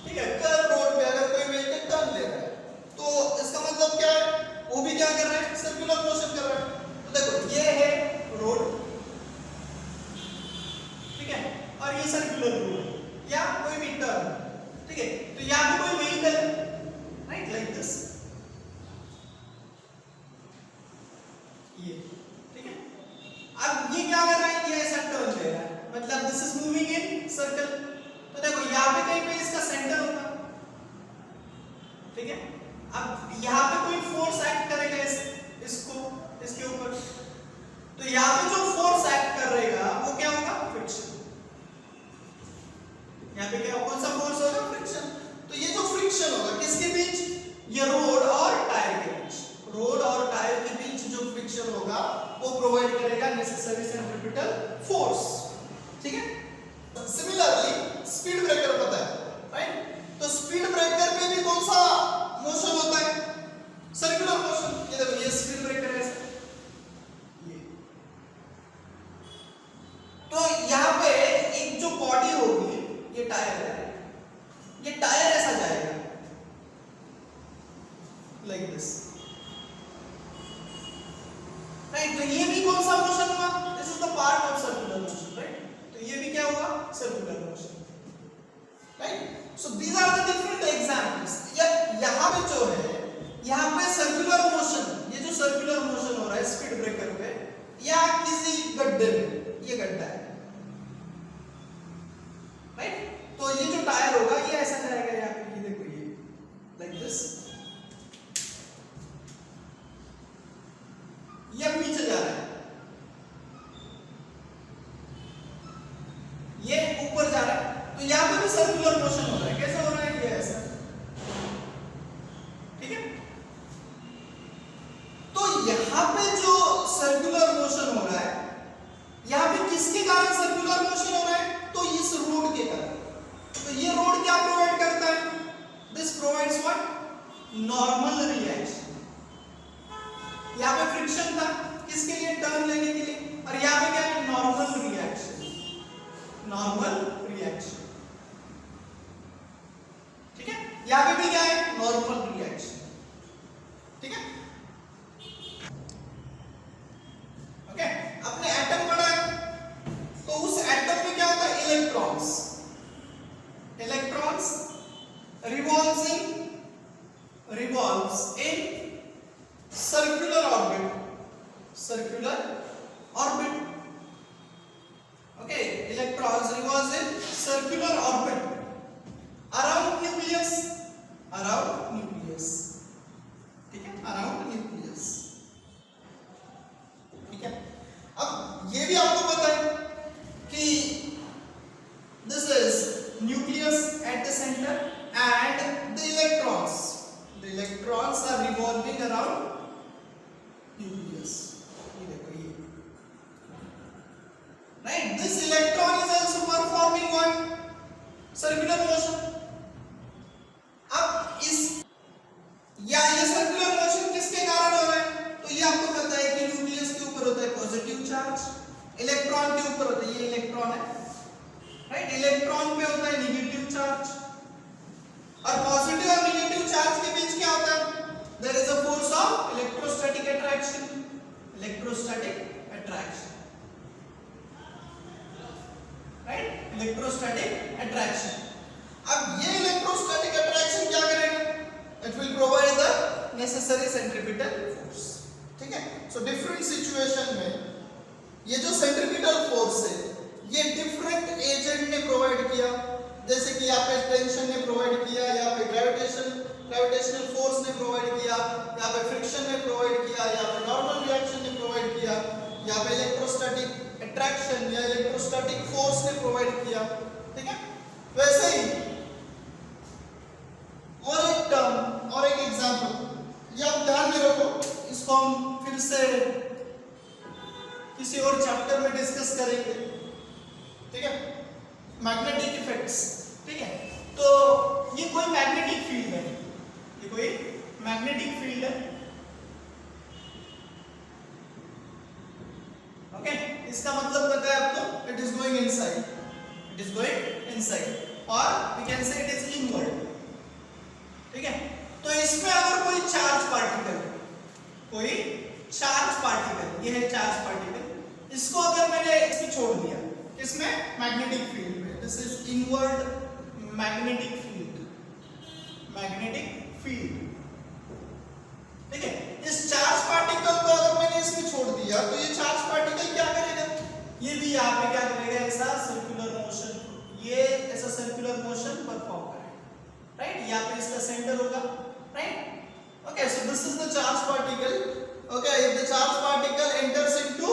ठीक है, कर्व रोड पे अगर कोई व्हीकल टर्न ले रहा है तो इसका मतलब क्या है? वो भी क्या कर रहा है? सर्कुलर मोशन कर रहा है। तो देखो ये है रोड, ठीक है, और ये सर्कुलर रोड है या कोई भी टर्न। ठीक है, तो यहां पे कोई व्हीकल राइट लाइक दिस, ये ठीक है। अब ये क्या कर रहा है? ये ऐसा टर्न ले रहा है, मतलब this is moving in circle. तो देखो यहां पे कहीं पे इसका सेंटर होगा, ठीक है। अब यहां पे कोई फोर्स एक्ट करेगा इसके ऊपर, तो यहां पे जो फोर्स एक्ट करेगा वो क्या होगा? फ्रिक्शन। यहां पे क्या, कौन सा फोर्स होगा? फ्रिक्शन। तो ये जो फ्रिक्शन होगा किसके बीच? ये रोड और टायर के बीच। रोड और टायर के बीच जो फ्रिक्शन होगा वो प्रोवाइड करेगा नेसेसरी सेंट्रीपिटल फोर्स। ठीक है, सिमिलरली स्पीड ब्रेकर पता है राइट? तो स्पीड ब्रेकर पे भी कौन सा मोशन होता है? Circular motion. ये देखो ये स्पीड ब्रेकर है ये। तो यहां पे एक जो बॉडी होगी, ये टायर है, ये टायर ऐसा जाएगा लाइक दिस राइट। तो ये भी कौन सा मोशन हुआ? This is the part of circular motion right. तो ये भी क्या हुआ? Circular motion right. So these are the different examples. यहां पे जो है, यहां पे सर्कुलर मोशन, ये जो सर्कुलर मोशन हो रहा है स्पीड ब्रेकर पे या किसी गड्ढे में, ये गड्ढा है राइट। तो ये जो टायर होगा ये ऐसा जाएगा यहां पे, ये देखो ये लाइक दिस, ये अब नीचे जा रहा है, ये ऊपर जा रहा है। तो यहां पे भी सर्कुलर मोशन हो रहा है। कैसे हो रहा है? ये ऐसा, ठीक है। तो यहां पे जो सर्कुलर मोशन हो रहा है, यहां पे किसके कारण सर्कुलर मोशन हो रहा है? तो इस रोड के कारण। तो ये रोड क्या प्रोवाइड करता है? This provides what? Normal reaction. यहां पे फ्रिक्शन था किसके लिए? टर्न लेने के लिए। और यहां पे क्या है? Normal reaction, normal reaction. ठीक है, यहां पे भी क्या है? Normal reaction. ठीक है, ओके। अपने एटम पढ़ा है, तो उस एटम में क्या होता है? Electrons. Electrons revolves in circular orbit, circular orbit. Okay, electrons revolves in circular orbit around nucleus, around nucleus. ठीक है, around nucleus. ठीक है, अब ये भी आपको पता है कि this is nucleus at the center and the electrons are revolving around nucleus. ये देखो ये, right? This electron is also performing what? Circular motion. अब इस या ये सर्कुलर मोशन किसके कारण हो रहा है? तो ये आपको पता है कि न्यूक्लियस के ऊपर होता है पॉजिटिव चार्ज, इलेक्ट्रॉन के ऊपर होता है, ये इलेक्ट्रॉन है राइट, इलेक्ट्रॉन पे होता है नेगेटिव चार्ज। और पॉजिटिव और नेगेटिव चार्ज के बीच क्या होता है? There is a force of electrostatic attraction, electrostatic attraction right, electrostatic attraction. अब ये इलेक्ट्रोस्टैटिक अट्रैक्शन क्या करेगा? It will provide the necessary centripetal force. ठीक है, सो डिफरेंट सिचुएशन में ये जो सेंट्रीपिटल फोर्स है ये डिफरेंट एजेंट ने प्रोवाइड किया। जैसे कि यहाँ पे टेंशन ने प्रोवाइड किया, यहाँ पे ग्रेविटेशनल फोर्स ने प्रोवाइड किया, यहाँ पे फ्रिक्शन ने प्रोवाइड किया, यहाँ पे नॉर्मल रिएक्शन ने प्रोवाइड किया, यहाँ पे इलेक्ट्रोस्टैटिक अट्रैक्शन या इलेक्ट्रोस्टैटिक फोर्स ने प्रोवाइड किया। ठीक है, वैसे ही और एक टर्म और एक एग्जांपल ये आप ध्यान में रखो, इसको उसको हम फिर से किसी और चैप्टर में डिस्कस करेंगे, ठीक है, मैग्नेटिक इफेक्ट्स, ठीक है। तो ये कोई मैग्नेटिक फील्ड है, ये कोई मैग्नेटिक फील्ड है, ओके। इसका मतलब पता है आपको, it is going inside, it is going inside, और we can say it is inward, ठीक है। तो इसमें अगर कोई चार्ज पार्टिकल, कोई चार्ज पार्टिकल, ये है चार्ज पार्टिकल, इसको अगर मैंने इसमें छोड़ दिया, इसमें मैग्नेटिक फील्ड में, this is inward magnetic field, magnetic field, ठीक है। इस चार्ज पार्टिकल को अगर मैंने इसमें छोड़ दिया तो ये चार्ज पार्टिकल क्या करेगा, ये भी यहाँ पे क्या करेगा, ऐसा सर्कुलर मोशन, ये ऐसा सर्कुलर मोशन परफॉर्म करेगा, राइट। यहाँ पे इसका सेंटर होगा, right. Okay, so this is the charge particle, okay. If the charge particle enters into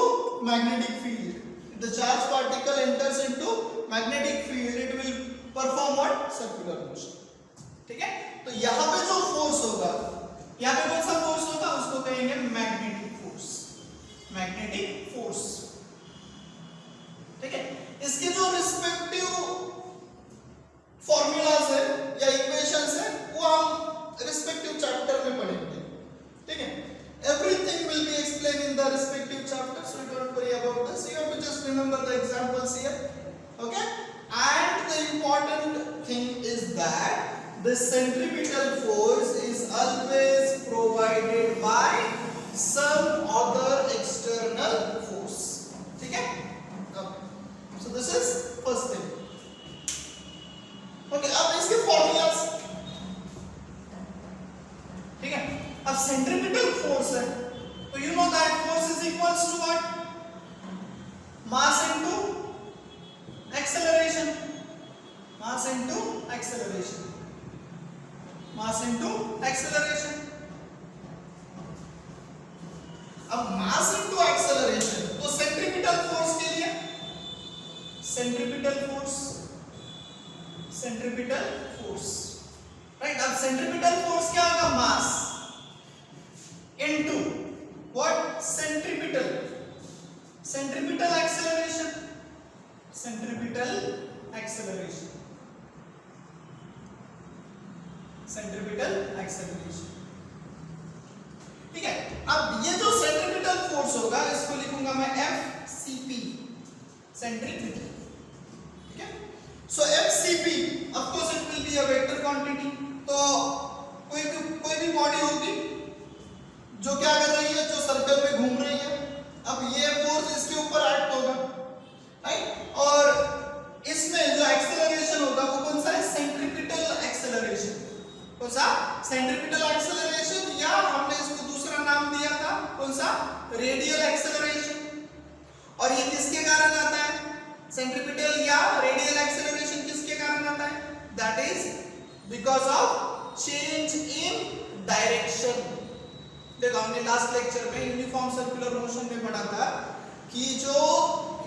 magnetic field, if the charge particle enters into magnetic field, it will perform what, circular motion, ठीक है। तो यहाँ पे जो force होगा, यहाँ पे कौन सा फोर्स होगा, उसको कहेंगे मैग्नेटिक फोर्स, मैग्नेटिक फोर्स, ठीक है। इसके जो रिस्पेक्टिव फॉर्मूलाज है या इक्वेशंस है वो हम रिस्पेक्टिव चैप्टर में पढ़ेंगे, ठीक है। Everything will be explained in the respective chapter, so you don't worry about this. You have to just remember the examples here, okay. And the important thing is that the centripetal force is always provided by some other external force, ठीक है। So this is first thing, okay. अब इसके formulas, ठीक है। अब centripetal force है, तो you know that force is equals to what, mass into acceleration, mass into acceleration, mass into acceleration. अब मास इनटू एक्सेलरेशन, तो सेंट्रीपिटल फोर्स के लिए centripetal force, centripetal force, right. अब सेंट्रीपिटल फोर्स क्या होगा, मास into what, centripetal, centripetal acceleration, centripetal acceleration, centripetal acceleration, ठीक है। अब ये जो सेंट्रीपिटल फोर्स होगा इसको लिखूंगा मैं FCP, सेंट्रीपिटल, ठीक है। सो FCP of course it will be a vector quantity, तो कोई भी बॉडी होगी जो क्या कर रही है, जो सर्कल में घूम रही है, अब ये फोर्स इसके ऊपर एक्ट होगा, राइट। और इसमें जो एक्सेलरेशन होगा वो कौन सा है, सेंट्रीपिटल एक्सेलरेशन, कौन सा, सेंट्रीपिटल एक्सेलरेशन, या हमने इसको दूसरा नाम दिया था कौन सा, रेडियल एक्सेलरेशन। और ये किसके कारण आता है, सेंट्रीपिटल या रेडियल एक्सेलरेशन किसके कारण आता है, that is because of change in direction. देखो हमने लास्ट लेक्चर में यूनिफॉर्म सर्कुलर मोशन में पढ़ा था कि जो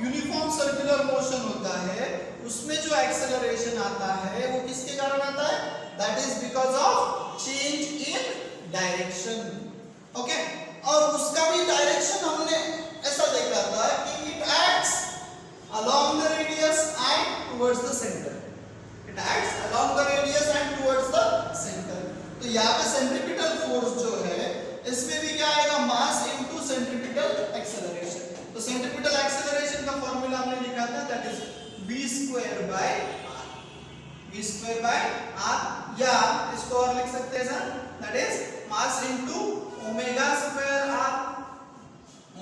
यूनिफॉर्म सर्कुलर मोशन होता है उसमें जो एक्सेलरेशन आता है वो किसके कारण आता है, that is because of change in direction, okay. और उसका भी डायरेक्शन हमने ऐसा देखा था कि it acts along the radius and towards the centre, it acts along the radius and towards the centre. तो यहाँ पे सेंट्रीपिटल फोर्स जो है इसमें भी क्या आएगा, मास इनटू सेंट्रीपिटल एक्सेलरेशन। तो सेंट्रीपिटल एक्सेलरेशन का फार्मूला हमने लिखा था, that is v² by r, v² by r, या इसको और लिख सकते हैं sir, that is mass into ओमेगा² r,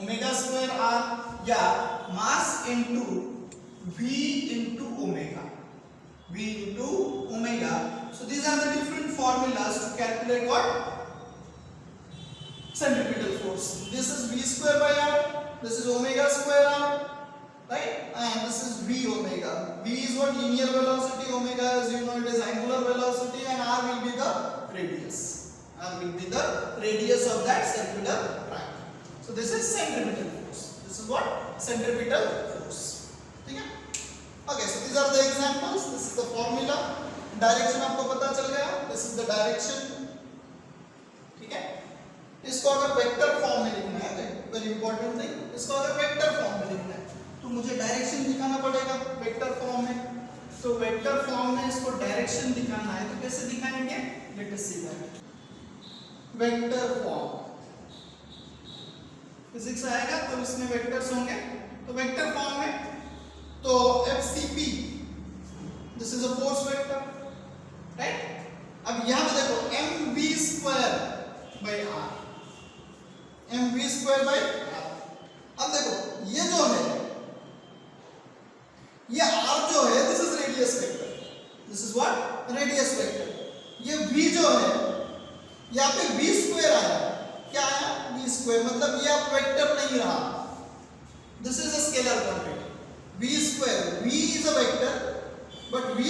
ओमेगा² r, या mass into v into omega, v into omega. So these are the different formulas to calculate what, centripetal force. This is v² by r, this is omega² r, right, and this is v omega. V is what, linear velocity, omega as you know it is angular velocity, and r will be the radius, r will be the radius of that circular track. So this is centripetal force, this is what, centripetal force, ठीक है। Okay, so these are the examples, this is the formula, direction आपको पता चल गया, this is the direction, ठीक है। इसको अगर वेक्टर फॉर्म इंपॉर्टेंट थिंग, इसको अगर वेक्टर फॉर्म में लिखना है तो मुझे डायरेक्शन दिखाना पड़ेगा वेक्टर फॉर्म में। तो वेक्टर फॉर्म में इसको डायरेक्शन दिखाना है तो कैसे दिखाएंगे, let us see that. Vector form physics आएगा तो इसमें वेक्टर्स होंगे, तो वेक्टर फॉर्म में तो FCP this is a force vector, right. अब यहां पे देखो mv²/r, अब देखो ये जो है, ये r जो है this is radius vector, this is what radius vector. ये v जो है यहाँ पे v² आया, क्या आया v², मतलब ये अब वेक्टर नहीं रहा, this is a scalar quantity v², v is a vector but v²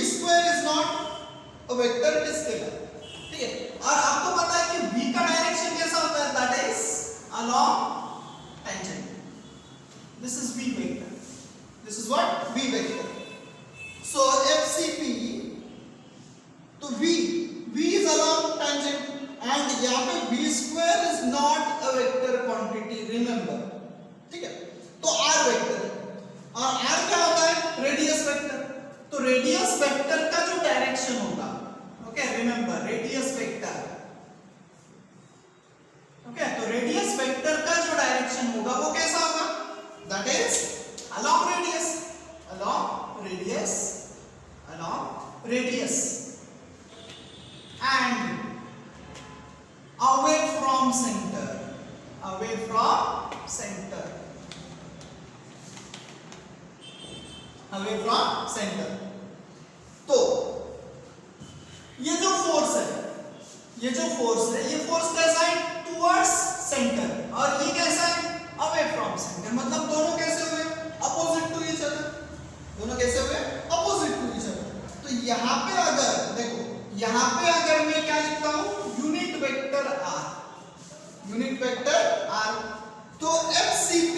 is not a vector, it is scalar, ठीक है। और आपको पता है कि v का डायरेक्शन कैसा होता है, that is along tangent, this is v vector, this is what v vector। so FCP तो v is along tangent and यहाँ पे v² is not a vector quantity, remember, ठीक है। तो r वेक्टर है और r क्या होता है, रेडियस वेक्टर। तो रेडियस वेक्टर का जो डायरेक्शन होगा, okay remember radius vector, okay, तो रेडियस वेक्टर का जो डायरेक्शन होगा वो कैसा होगा, that is along radius, along radius and away from center, away from center, away from center। तो ये जो फोर्स है ये फोर्स कैसा है, टुवर्ड्स सेंटर, और ये कैसा है, अवे फ्रॉम सेंटर, मतलब दोनों कैसे हुए, अपोजिट टू ईच अदर, दोनों कैसे हुए, अपोजिट टू ईच अदर। तो यहाँ पे अगर देखो, यहाँ पे अगर मैं क्या लिखता हूँ, यूनिट वेक्टर r, तो FCP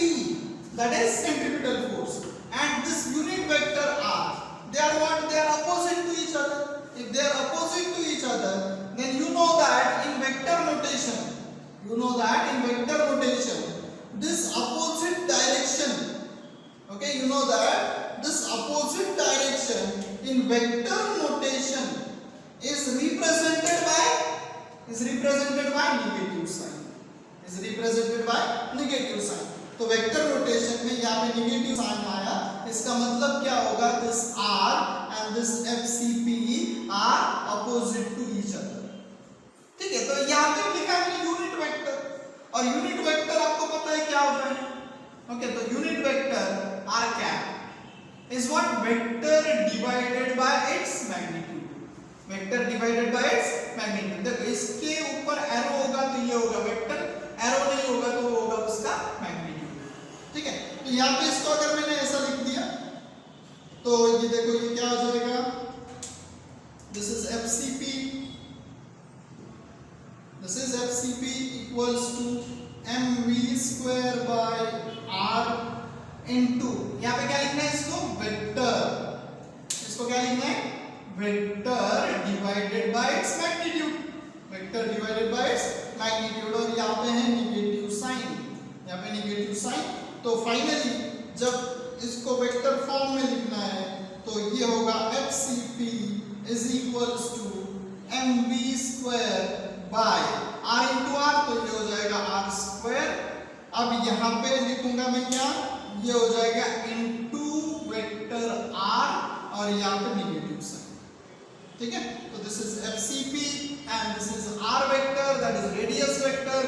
that is centripetal force and this unit vector r, they are what, they are opposite to each other। if they are opposite to each other then you know that in vector notation this opposite direction, okay, you know that this opposite direction in vector notation is represented by negative sign, तो vector notation में यहाँ पे negative sign आया, इसका मतलब क्या होगा, this r and this FCP are opposite to each other, ठीक है। तो यहाँ पे लिखा है यूनिट वेक्टर, और यूनिट वेक्टर आपको पता है क्या होता है, ओके, तो unit vector r cap is what, vector divided by its magnitude, vector divided by its magnitude. देखो इसके ऊपर एरो होगा तो ये होगा वेक्टर, एरो नहीं होगा तो वो होगा उसका मैग्नीट्यूड, ठीक है। तो यहाँ पे इसको अगर मैंने ऐसा लिख दिया तो ये देखो ये क्या हो जाएगा, this is FCP equals to mv²/r into, यहाँ पे क्या लिखना है इसको, वेक्टर, इसको क्या लिखना है, vector divided by its magnitude, और यहाँ पे है नेगेटिव साइन, तो फाइनली जब इसको वेक्टर फॉर्म में लिखना है तो ये होगा FCP is equals to mv²/r into r, तो ये हो जाएगा r²। अब यहाँ पे लिखूंगा मैं क्या, ये हो जाएगा इनटू वेक्टर r और यहाँ पे नेगेटिव साइन, ठीक है। तो this is FCP and this is r vector, that is radius vector,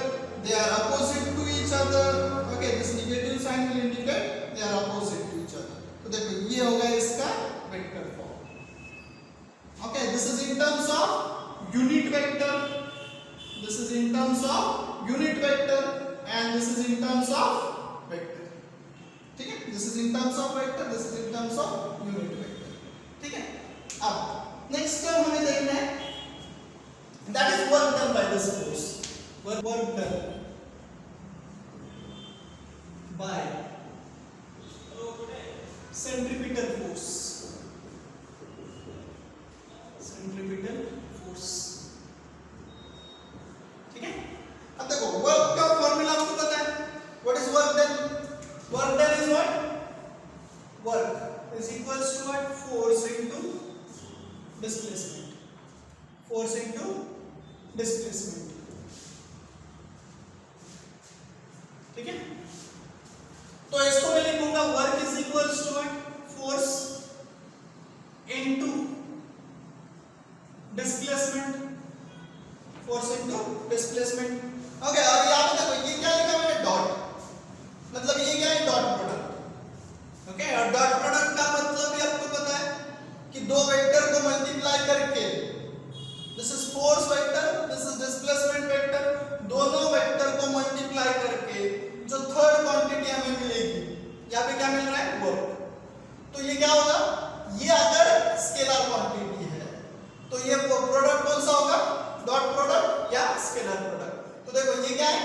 they are opposite to each other, okay, this negative sign will indicate they are opposite to each other। तो देखो ये होगा इसका vector form, okay, this is in terms of unit vector, this is in terms of unit vector and this is in terms of vector, ठीक है, this is in terms of vector, this is in terms of unit vector, ठीक है। अब next term हमें देखना है, that is work done by this force, work done by centripetal force, ठीक है। अब देखो वर्क का फॉर्मूला आपको पता है, what is work work done is what? Work is equals to what? Force into displacement. Force into displacement. ठीक है? तो इसको मैं लिखूंगा work is equals to what? Force into displacement. Force into displacement. Okay, अब यहां पे देखो ये क्या लिखा मैंने? डॉट. मतलब ये क्या है? Dot product. ओके, और डॉट प्रोडक्ट का मतलब भी आपको पता है कि दो वेक्टर को मल्टीप्लाई करके, this is force vector, this is displacement vector, दोनों वेक्टर को मल्टीप्लाई करके जो थर्ड क्वांटिटी हमें मिलेगी, यहाँ पे क्या मिल रहा है? वर्क. तो ये क्या होगा? ये अगर स्केलर क्वांटिटी है तो ये प्रोडक्ट कौन सा होगा? डॉट प्रोडक्ट या स्केलर प्रोडक्ट. तो देखो ये क्या है?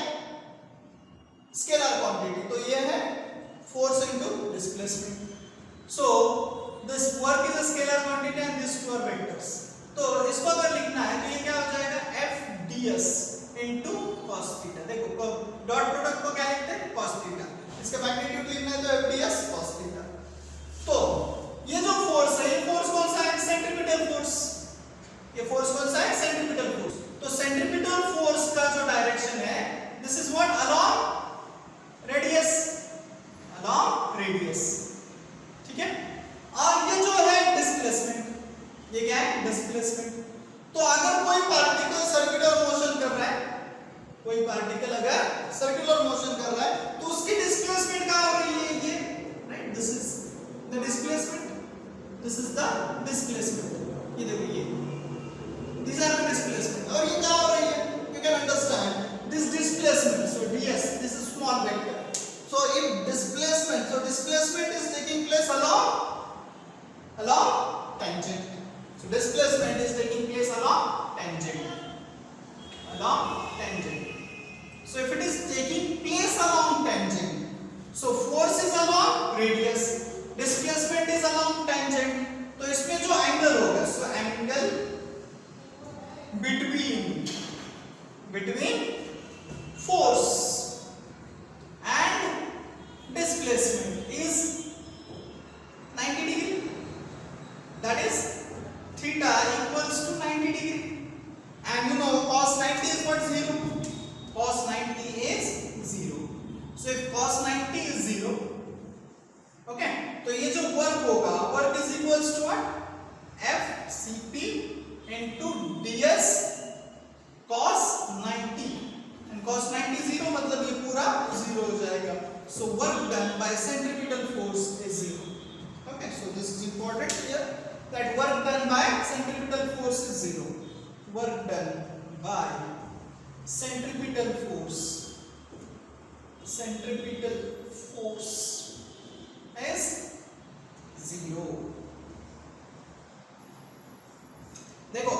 Scalar quantity. तो ये है force into displacement. So this work is a scalar quantity and this two are vectors. तो इसको अगर लिखना है तो ये क्या हो जाएगा? F D S into cos theta. देखो डॉट प्रोडक्ट को क्या लिखते हैं? cos theta. इसका मैग्नीट्यूड लिखना है तो F D S cos theta. तो ये जो फोर्स है, ये फोर्स कौन सा है? Centripetal force. ये फोर्स कौन सा है? Centripetal force. तो सेंट्रीपिटल फोर्स का जो डायरेक्शन है, this is what? Along radius. Along radius. ठीक है? और ये जो है डिस्प्लेसमेंट, ये क्या है? डिस्प्लेसमेंट. तो अगर कोई पार्टिकल सर्कुलर मोशन कर रहा है, कोई पार्टिकल अगर सर्कुलर मोशन कर रहा है तो उसकी डिस्प्लेसमेंट क्या हो रही है? ये right, this is the displacement, this is the displacement. ये देखो ये these are the displacement. और ये क्या हो रही है? You can understand this displacement. So ds, this is small vector. So if displacement, so displacement is taking place along tangent. So displacement is taking place along tangent. Along tangent. So if it is taking place along tangent, so force is along radius, displacement is along tangent. तो इसमें जो angle होगा, so angle between force and displacement is 90 degree. That is theta equals to 90 degree. And you know cos 90 is what? 0. Cos 90 is 0. So if cos 90 is 0, okay, तो ये जो work होगा, work is equals to what? F Cp into ds cos 90. And cos 90 0 मतलब ये पूरा 0 हो जाएगा. So work done by centripetal force is 0. Okay, so this is important here, that work done by centripetal force is 0. Work done by centripetal force is 0. देखो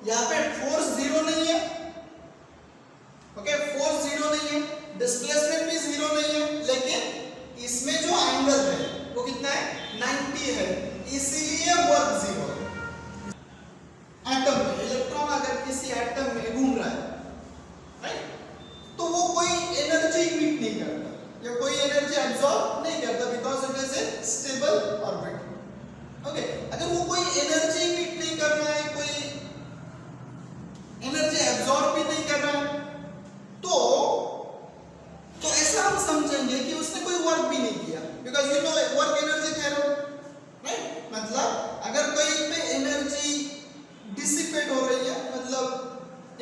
यहाँ पे force 0 नहीं है. ओके, फोर्स 0 नहीं है, डिस्प्लेसमेंट भी 0 नहीं है, लेकिन इसमें जो एंगल है वो कितना है? 90 है. इसीलिए वर्क 0 है. एटम में इलेक्ट्रॉन अगर किसी एटम में घूम रहा है, राइट, तो वो कोई एनर्जी इमिट नहीं करता या कोई एनर्जी एब्सॉर्ब नहीं करता, because it is a stable orbit. Okay, अगर वो कोई एनर्जी इमिट नहीं कर रहा है, कोई एनर्जी एब्सॉर्ब भी नहीं कर रहा है, तो ऐसा हम समझेंगे कि उसने कोई वर्क भी नहीं किया, because you know work energy theorem, right. मतलब अगर कोई पे एनर्जी डिसिपेट हो रही है, मतलब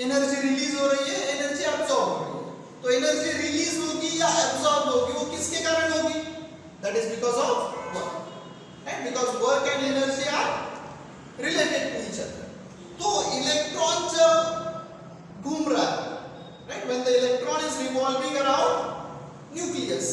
एनर्जी रिलीज हो रही है, एनर्जी एब्सॉर्ब हो रही है, तो एनर्जी रिलीज होगी या एब्सॉर्ब होगी, वो किसके कारण होगी? That is because of work, right, because work and energy are related to each other. तो इलेक्ट्रॉन जब घूम रहा है, right, when the electron is revolving around nucleus,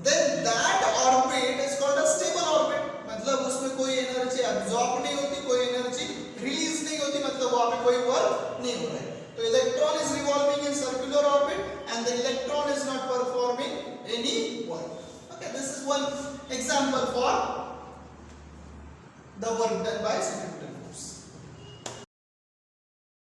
then that orbit is called a stable orbit. मतलब उसमें कोई energy absorb नहीं होती, कोई एनर्जी रिलीज नहीं होती, मतलब वहां पे कोई वर्क नहीं हो रहा है. तो electron is revolving in circular orbit and the electron is not performing any work. Okay, this is one example for the work done by